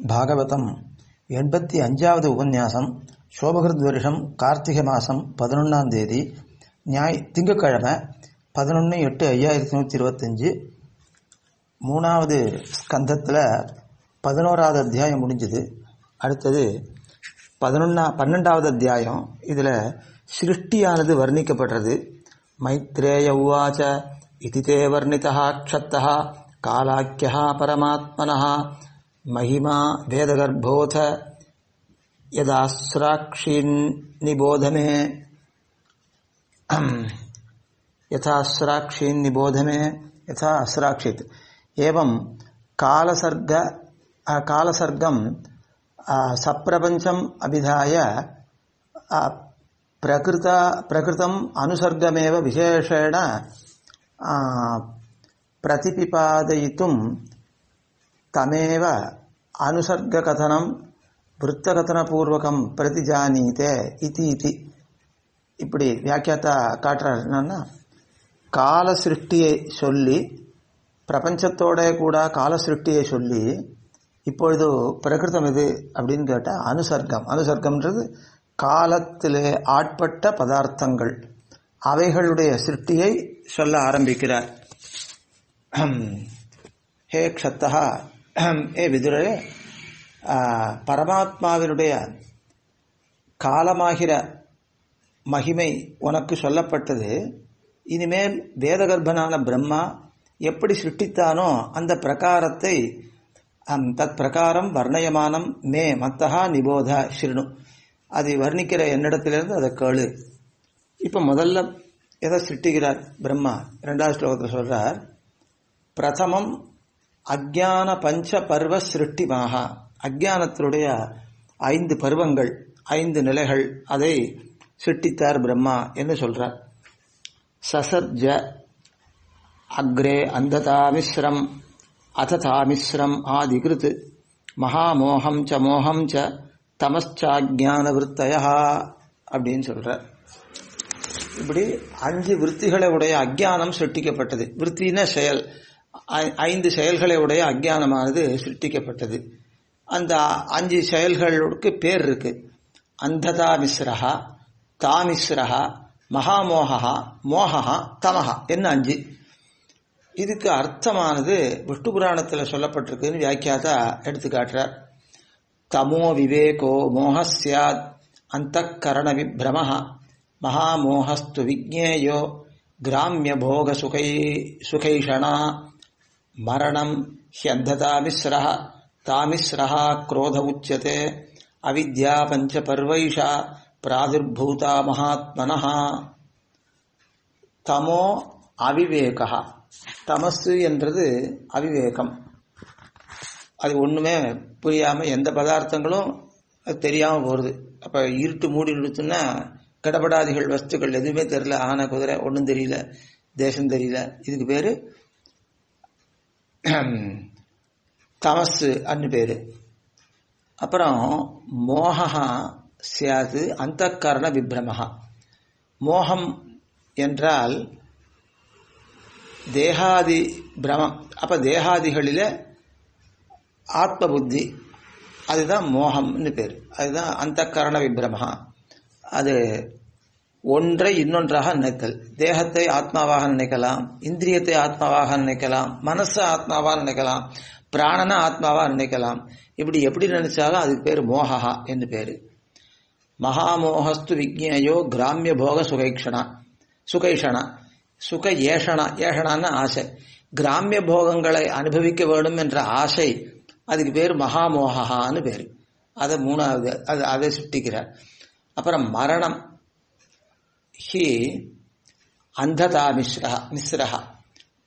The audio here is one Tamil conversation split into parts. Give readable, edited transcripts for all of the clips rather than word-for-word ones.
பாகவதம் 85வது உபன்யாசம். சோபகிருத் வருஷம் கார்த்திகை மாதம் 11ஆம் தேதி திங்கட்கிழமை 11/8/2125. 3வது ஸ்கந்தத்தில் 11வது அத்தியாயம் முடிஞ்சது. அடுத்தது 12வது அத்தியாயம். இதில் சிருஷ்டியானது வர்ணிக்கப்படுறது. மைத்ரேய உவாச்ச இதி தே வர்ணிதா க்ஷத்தः காலாக்கியः பரமாத்மனः महिमा वेदगर्भोऽथ यदास्राक्षीन् निबोध मे यथा अस्राक्षित् एवं कालसर्गं सप्रपंचम अभिधाय प्रकृतम् अनुसर्गमेव विशेषेण प्रतिपिपादयितुं तमेव अनुसर्गकथनं वृत्तकथनपूर्वकं प्रतिजानीते इति. இப்படி வியாக்கியாத்தா காட்டுறார். என்னன்னா, கால சிருஷ்டியை சொல்லி பிரபஞ்சத்தோட கூட கால சிருஷ்டியை சொல்லி இப்பொழுது பிரகிருதம் எது அப்படின்னு கேட்டால் அனுசர்க்கம்ன்றது காலத்திலே ஆட்பட்ட பதார்த்தங்கள், அவைகளுடைய சிருஷ்டியை சொல்ல ஆரம்பிக்கிறார். ஹே க்ஷத்தஹா, ஏ விதுரே, பரமாத்மாவினுடைய காலமாகிற மகிமை உனக்கு சொல்லப்பட்டது. இனிமேல் வேதகர்ப்பனான பிரம்மா எப்படி சிருஷ்டித்தானோ அந்த பிரகாரத்தை தத் பிரகாரம் வர்ணயமானம் மே மத்தஹா நிபோத ஸ்ருணு, அதை வர்ணிக்கிற என்னிடத்திலிருந்து அதை கேளு. இப்போ முதல்ல எதை சிருஷ்டிக்கிறார் பிரம்மா? 2வது ஸ்லோகத்தில் சொல்றார், பிரதமம் அஜ்ஞான பஞ்ச பர்வ சிருஷ்டிமாக. அஜ்ஞானத்தினுடைய 5 பருவங்கள், 5 நிலைகள், அதை சிருஷ்டித்தார் பிரம்மா என்று சொல்றார். சசர்ஜ அக்ரே அந்ததாமிஸ்ரம் அததாமிஸ்ரம் ஆதிகிருத் மகாமோகம் ச மோகம் ச தமச்சாஜ்ஞான விருத்தய அப்படின்னு சொல்றார். இப்படி 5 விருத்திகளை உடைய அஜ்ஞானம் சிருஷ்டிக்கப்பட்டது. விருத்தின செயல், 5 செயல்களை உடைய அஜ்ஞானமானது சிருஷ்டிக்கப்பட்டது. அந்த 5 செயல்களுக்கு பேர் இருக்கு. அந்ததா மிஸ்ரஹா, தாமிஸ்ரஹா, மகாமோகா, மோகா, தமஹா என்ன 5. இதுக்கு அர்த்தமானது விஷ்ணு புராணத்தில் சொல்லப்பட்டிருக்குன்னு வியாக்கியாதா எடுத்து காட்டுறார். தமோ விவேகோ மோகஸ்யாத் அந்தக்கரண விப்ரமஹ மகாமோகஸ்து விஜ்ஞேயோ கிராமிய போக சுகைஷணா மரணம் ஹ்யந்ததாமிஸ்ரஹ தாமிஸ்ரஹ குரோத உச்யதே அவித்யா பஞ்ச பர்வைஷா பிராதுர்பூதா மகாத்மனஹ. தமோ அவிவேகா, தமசு என்றது அவிவேகம். அது ஒண்ணுமே புரியாம எந்த பதார்த்தங்களும் அது தெரியாம போறது. அப்ப இருட்டு மூடி நிறுத்துன்னா கடபடாதிகள் வஸ்துக்கள் எதுவுமே தெரியல. ஆன குதிரை ஒன்றும் தெரியல, தேசம் தெரியல. இதுக்கு பேரு தமசு அன்னு பேரு. அப்புறம் மோகா சியாது அந்தக்கரண விப்ரமஹா. மோகம் என்றால் தேகாதி பிரமம். அப்ப தேகாதிகளில ஆத்ம புத்தி, அதுதான் மோகம்னு பேர். அதுதான் அந்தக்கரண விப்ரமஹா. அது ஒன்றை இன்னொன்றாக நினைத்தல். தேகத்தை ஆத்மாவாக நினைக்கலாம், இந்திரியத்தை ஆத்மாவாக நினைக்கலாம், மனசை ஆத்மாவாக நினைக்கலாம், பிராணனை ஆத்மாவாக நினைக்கலாம். இப்படி எப்படி நினைச்சாலும் அதுக்கு பேர் மோகா என்று பேரு. மகாமோகஸ்து விஜ்ஞேயோ கிராமிய போக சுகைஷணா. சுக ஏஷணான்னு ஆசை. கிராமிய போகங்களை அனுபவிக்க வேண்டும் என்ற ஆசை, அதுக்கு பேர் மகாமோகான்னு பேரு. அதை 3வது அதை சுட்டிக்கிறார். அப்புறம் மரணம் ஹி அந்ததா மிஸ்ரஹா.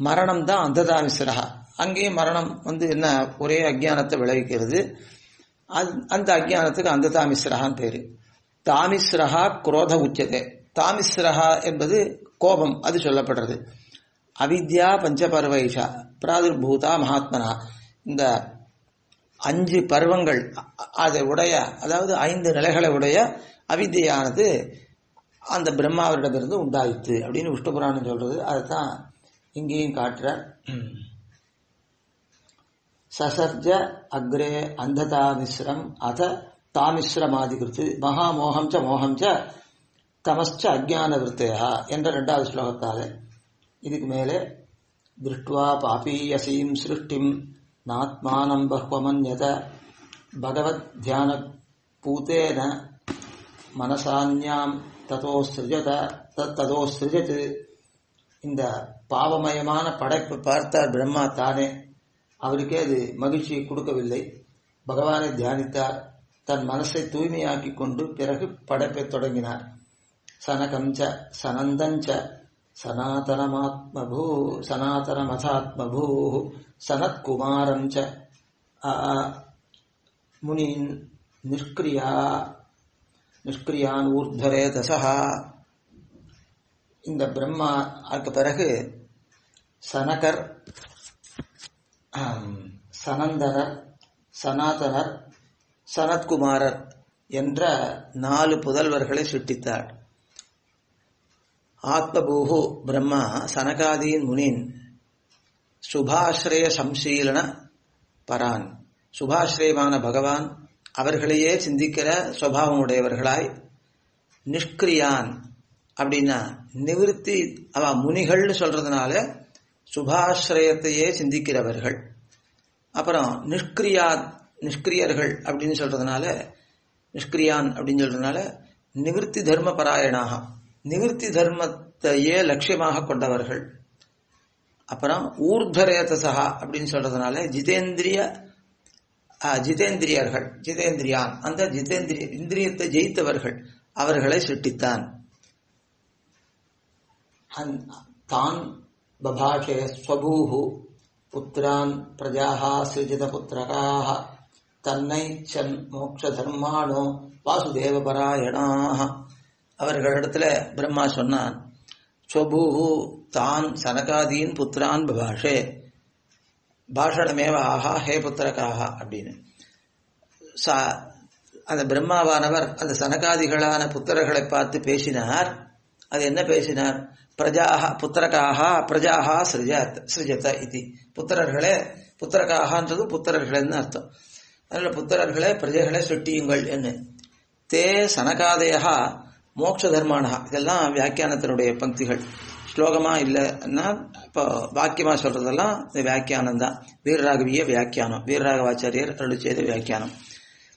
மரணம் தான் அந்ததா மிஸ்ரஹா. அங்கேயும் மரணம் என்ன, ஒரே அஜ்ஞானத்தை விளைவிக்கிறது. அந்த அஜ்ஞானத்துக்கு அந்ததா மிஸ்ரஹான்னு பேரு. தாமிஸ்ரஹா குரோத உச்சதே. தாமிஸ்ரஹா என்பது கோபம், அது சொல்லப்படுறது. அவித்யா பஞ்சபர்வைஷா பிராதுர்பூதா மகாத்மனா. இந்த 5 பருவங்கள் அதை உடைய, அதாவது 5 நிலைகளை உடைய அவித்யானது அந்த பிரம்மாவிடமிருந்து உண்டாயிற்று அப்படின்னு விஷ்ணு புராணம் சொல்றது. அதுதான் இங்கேயும் காட்டுற. சசர்ஜ அக்ரே அந்ததாமிஸ்ரம் அத தாமிஸ்ரமாதிகிருத்து மகாமோகம் ச மோகம் ச தமஸ்ச அஜ்ஞான விருத்தையா என்ற 2வது ஸ்லோகத்தால் இதுக்கு மேலே திருஷ்டுவா பாபீயசீம் சிருஷ்டிம் நாத்மானம் பஹ்வமன்யத பகவத் தியான பூத்தேன மனசான்யாம் ததோ சிருஜத். இந்த பாவமயமான படைப்பை பார்த்தார் பிரம்மா தானே. அவருக்கே அது மகிழ்ச்சியை கொடுக்கவில்லை. பகவானை தியானித்தார். தன் மனசை தூய்மையாக்கி கொண்டு பிறகு படைப்பை தொடங்கினார். சனகஞ்ச சனந்தஞ்ச சனாதனமதாத்மபூ சனத்குமாரம் ச முனின் நிஷ்கிரியான் ஊர்தரே தசா. இந்த பிரம்மா அதுக்கு பிறகு சனகர், சனந்தனர், சனாதனர், சனத்குமாரர் என்ற 4 புதல்வர்களை சிருஷ்டித்தார். ஆத்மபூஹு பிரம்மா சனகாதீன் முனின் சுபாஸ்ரய சம்சீலன பரான். சுபாஸ்ரயமான பகவான் அவர்களையே சிந்திக்கிற சுபாவம் உடையவர்களாய், நிஷ்கிரியான் அப்படின்னா நிவிருத்தி, முனிகள்னு சொல்றதுனால சுபாஸ்ரயத்தையே சிந்திக்கிறவர்கள். அப்புறம் நிஷ்கிரியர்கள் அப்படின்னு சொல்றதுனால, நிஷ்கிரியான் அப்படின்னு சொல்றதுனால நிவிருத்தி தர்ம பராயணாக, நிவிருத்தி தர்மத்தையே லட்சியமாக கொண்டவர்கள். அப்புறம் ஊர்தரேதசா அப்படின்னு சொல்றதுனால ஜிதேந்திரியர்கள், ஜிதேந்திரியான் அந்த இந்திரியத்தை ஜெயித்தவர்கள், அவர்களை சிருஷ்டித்தான். தான் பபாஷே ஸ்வபூஹு புத்திரான் பிரஜாஹ சிருஜித புத்திரகாஹ தன்னைச்சன் மோக்ஷ தர்மானோ வாசுதேவ பராயணாஹ. அவர்களிடத்துல பிரம்மா சொன்னான், ஸ்வபூஹு தான் சனகாதீன் புத்திரான் பபாஷே பாஷணமேவ ஆஹா ஹே புத்திரகாஹ அப்படின்னு. அந்த பிரம்மாவானவர் அந்த சனகாதிகளான புத்திரர்களை பார்த்து பேசினார். அது என்ன பேசினார்? பிரஜாஹ புத்திரகாஹ பிரஜாஹ சிருஜத இது. புத்திரர்களே, புத்திரகாகன்றது புத்திரர்கள்னு அர்த்தம். அதனால புத்திரர்களே பிரஜைகளை சுட்டியுங்கள் என்ன. தே சனகாதயா மோட்ச தர்மானஹா. இதெல்லாம் வியாக்கியானத்தினுடைய பங்கிகள், ஸ்லோகமா இல்லைன்னா இப்போ வாக்கியமா சொல்றதெல்லாம் இந்த வியாக்கியானம் தான். வீரராகவிய வியாக்கியானம், வீரராகவாச்சாரியர் அருளி செய்த வியாக்கியானம்.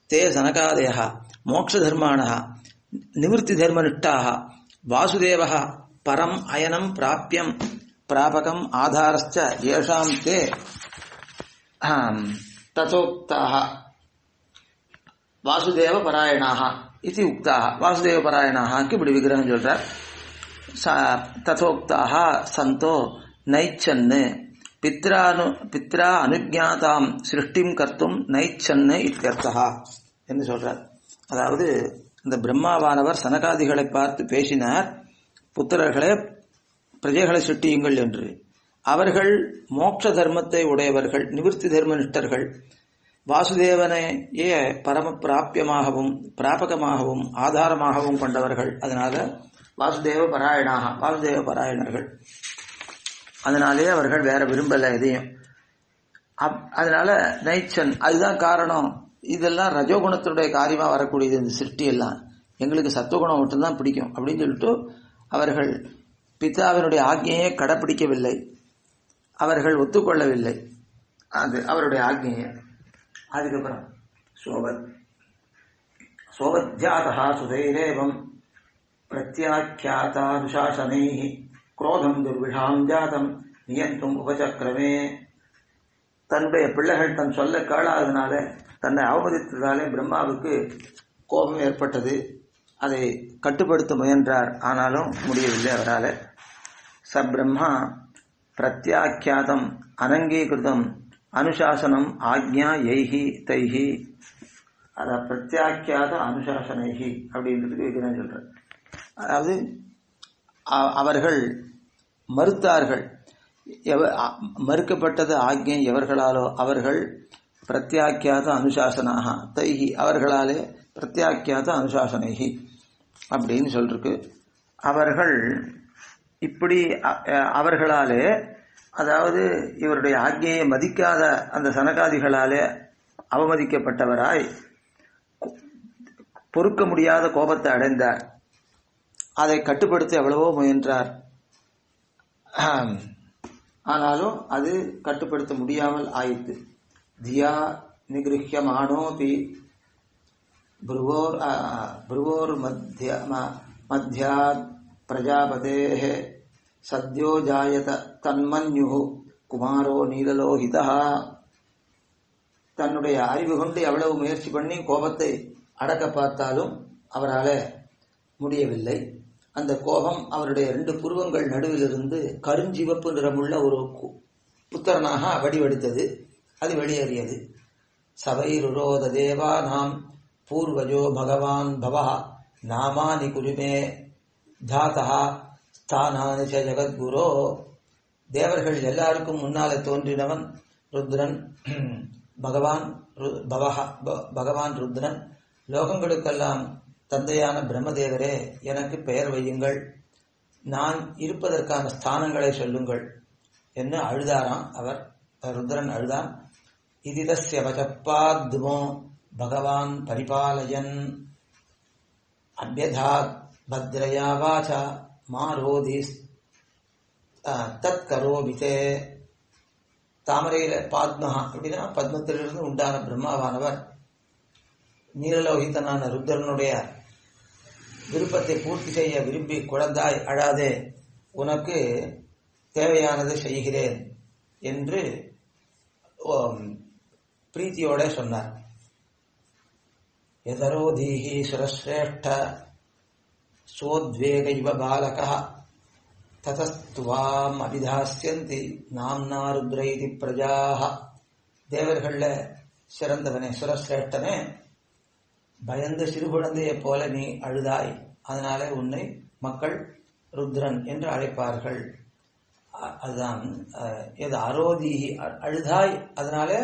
தே சனகாதயா மோட்ச தர்மானஹா நிவர்த்தி தர்மனிஷ்டாக வாசுதேவः பரம் அயனம் பிராப்யம் பிராபகம் ஆதாரஸ்ச ஏஷாம் தே ததோக்தாக வாசுதேவ பராயணாக இது உக்தாக. வாசுதேவ பராயணாக்கு இப்படி விக்கிரகம் சொல்றார். ததோக்தாக சந்தோ நைச்சன்னு பித்ரா அனுஜாதாம் சிருஷ்டிம் கர்த்தும் நைச்சன்னு இत्यர்த்தா என்று சொல்றார். அதாவது இந்த பிரம்மாவானவர் சனகாதிகளை பார்த்து பேசினார், புத்திரர்களே பிரஜைகளை சிருஷ்டியுங்கள் என்று. அவர்கள் மோட்ச தர்மத்தை உடையவர்கள், நிவர்த்தி தர்மனிஷ்டர்கள், வாசுதேவனையே பரம பிராபியமாகவும் பிராபகமாகவும் ஆதாரமாகவும் கொண்டவர்கள். அதனால வாசுதேவ பராயணாக, வாசுதேவ பராயணர்கள். அதனாலே அவர்கள் வேற விரும்பல எதையும். அதனால நைச்சன், அதுதான் காரணம். இதெல்லாம் ரஜோகுணத்தினுடைய காரியமா வரக்கூடியது. இந்த சிருஷ்டி எல்லாம் எங்களுக்கு சத்துவகுணம் மட்டும்தான் பிடிக்கும் அப்படின்னு சொல்லிட்டு அவர்கள் பிதாவினுடைய ஆக்ஞையை கடைப்பிடிக்கவில்லை, அவர்கள் ஒத்துக்கொள்ளவில்லை அது அவருடைய ஆக்ஞையை. அதுக்கப்புறம் சோவத்யாதா சுதைரேவம் பிரத்யாக்கியாதானுசாசனை குரோதம் துர்விஷாம் ஜாதம் நியந்தும் உபசக்கிரமே. தன்னுடைய பிள்ளைகள் தன் சொல்ல கேளாதனால, தன்னை அவமதித்ததாலே பிரம்மாவுக்கு கோபம் ஏற்பட்டது. அதை கட்டுப்படுத்த முயன்றார், ஆனாலும் முடியவில்லை அவரால். ச பிரம்மா பிரத்யாக்கியாதம் அனங்கீகிருதம் அனுசாசனம் ஆக்ஞா யைஹி தைஹி. அத பிரத்யாக்கியாத அனுசாசனைஹி அப்படின்றதுக்கு விக்ரம் சொல்றார். அதாவது அவர்கள் மறுத்தார்கள். மறுக்கப்பட்டது ஆக்ஞை எவர்களாலோ அவர்கள் பிரத்யாக்கியாத அனுசாசனாக தைஹி, அவர்களாலே பிரத்யாக்கியாத அனுசாசனைஹி அப்படின்னு சொல்லிருக்கு. அவர்கள் இப்படி அவர்களாலே அதாவது இவருடைய ஆக்ஞையை மதிக்காத அந்த சனகாதிகளாலே அவமதிக்கப்பட்டவராய் பொறுக்க முடியாத கோபத்தை அடைந்தார். அதை கட்டுப்படுத்த எவ்வளவோ முயன்றார். ஆனாலும் அது கட்டுப்படுத்த முடியாமல் ஆயிற்று. தியா நிகிருஹ்யமானோபி புருவோர் மத்யாத் பிரஜாபதேஹ சத்யோ ஜாயத தன்மன்யு குமாரோ நீலலோகிதா. தன்னுடைய அறிவு கொண்டு எவ்வளவு முயற்சி பண்ணி கோபத்தை அடக்க பார்த்தாலும் அவரால் முடியவில்லை. அந்த கோபம் அவருடைய 2 புருவங்கள் நடுவிலிருந்து கருஞ்சிவப்பு நிறமுள்ள ஒரு புத்திரனாக வடிவெடுத்தது. அது வெளியேறியது. சபைருரோத தேவா நாம் பூர்வஜோ பகவான் பவா நாமானி குருமே தாதா ஸ்தானானி ச ஜகத்குரோ. தேவர்கள் எல்லாருக்கும் முன்னாலே தோன்றினவன் ருத்ரன் பகவான் ருத்ரன். லோகங்களுக்கெல்லாம் தந்தையான பிரம்மதேவரே, எனக்கு பெயர் வையுங்கள், நான் இருப்பதற்கான ஸ்தானங்களை சொல்லுங்கள் என்று அழுதாராம். அவர் ருத்ரன் அழுதான். இதிதஸ்ய வசப்பாத்மோ பகவான் பரிபாலயன் அபியதாத் பத்ரயா வாசா மாரோதி தத் கரோமிதே. தாமரையில பாத்மஹா அப்படின்னா பத்மத்திலிருந்து உண்டான பிரம்மாவானவர் நீலலோகிதனான ருத்ரனுடைய விருப்பத்தை பூர்த்தி செய்ய விரும்பி, குழந்தாய் அழாதே, உனக்கு தேவையானதை செய்கிறேன் என்று பிரீத்தியோட சொன்னார். எதரோதீஹி சுரஸ்ரேஷ்ட சோத்வேக இவ பாலகா ததஸ்துவாம் அபிதாஸ்யந்தி நாம்னா ருத்ரைதி பிரஜாஹ. தேவர்கள்ல சிறந்தவனே, சுரஸ்ரேஷ்டனே, பயந்த சிறு குழந்தையை போல நீ அழுதாய், அதனாலே உன்னை மக்கள் ருத்ரன் என்று அழைப்பார்கள். அதுதான் எது அரோதீஹி, அழுதாய், அதனாலே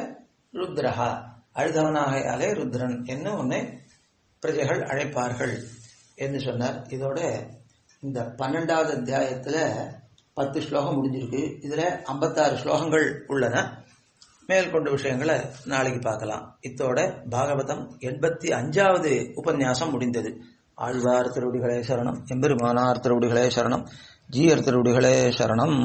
ருத்ரஹா, அழுதவனாகையாலே ருத்ரன் என்று உன்னை பிரஜைகள் அழைப்பார்கள் என்று சொன்னார். இதோட இந்த 12வது அத்தியாயத்தில் 10 ஸ்லோகம் முடிஞ்சிருக்கு. இதில் 56 ஸ்லோகங்கள் உள்ளன. மேற்கொண்ட விஷயங்களை நாளைக்கு பார்க்கலாம். இத்தோட பாகவதம் 85வது உபன்யாசம் முடிந்தது. ஆழ்வார் திருவடிகளே சரணம், எம்பெருமானார் திருவடிகளே சரணம், ஜீயர் திருவடிகளே சரணம்.